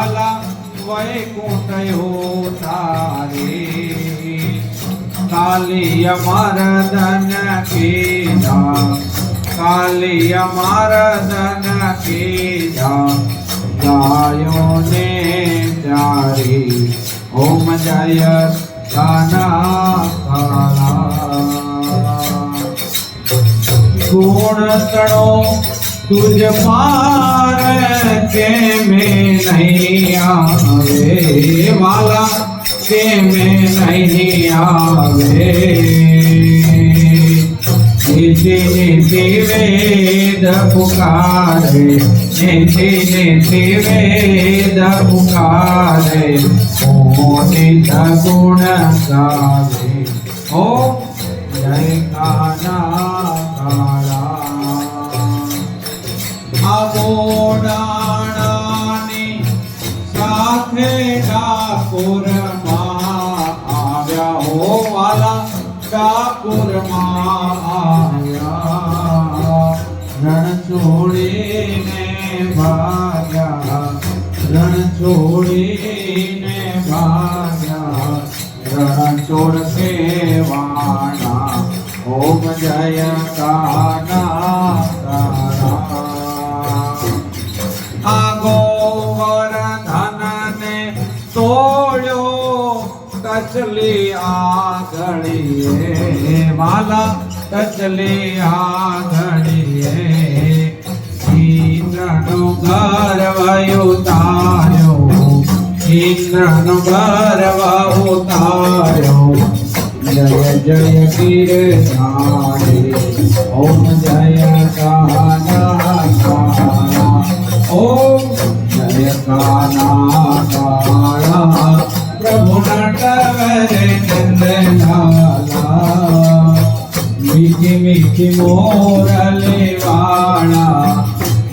वाला वैकुंठ होता रे। कालिय मर्दन कीजा, कालिय मर्दन कीजा, गायों ने जारी ओम जय काना काला। गुण तड़ो तुझ पार के में नहीं आवे वाला, के में नहीं आवे। नीति नीति वेद पुकारे, नीति नीति वेद पुकारे, मोहित गुण गावे ओम जय काना काला। आगोडाणानी साथे ડાકોરમાં આવ્યા હો વાલા, ડાકોરમાં આવ્યા। રણ છોડીને ભાગ્યા, રણ છોડીને ભાગ્યા। રણ છોડ કેવાના ઓમ જય કાના કાલા। આ ગોવર્ધન ને તોડ્યો કચલી આંગળીએ વાલા, કચલી આંગળીએ। ઇન્દ્રનું ગર્વ ઉતાર્યો, ઇન્દ્રનું ગર્વ ઉતાર્યો। जय जय गिरधारी ओम जय काना काला। ओम जय काना काला, प्रभु नटवर नंदलाला। मीठी मीठी मोरले वाणा,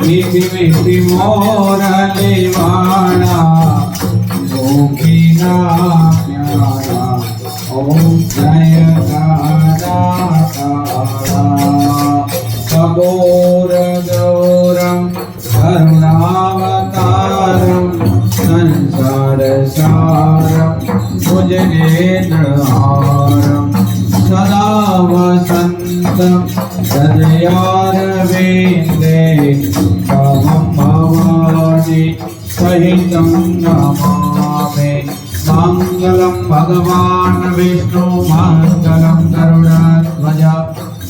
मीठी मीठी मोरले वाणा। गोपीना प्यारा ओम जय काना काला। कबोर गौरम करुणावतारम, संसार सारम भुजगेन्द्रहारम। सदा वसंतम हृदयारविन्दे, तमं भवानी सहितं नमामि। मंगलम भगवान विष्णु, मंगलम गरुड़ध्वज,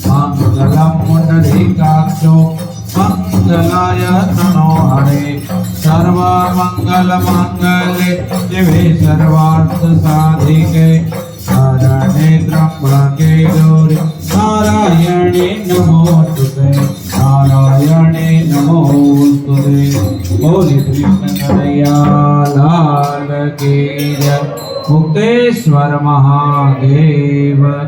मंगलम पुंडरीकाक्षो, मंगलाय तनो हरे। सर्वमंगल मंगले शिवे सर्वार्थ साधिके, शरणे त्र्यंबके गौरी नारायणे नमोस्तुते, नारायणे नमोस्तुते। बोले कृष्ण कन्हैया लाल की जय। मुक्तेश्वर महादेव।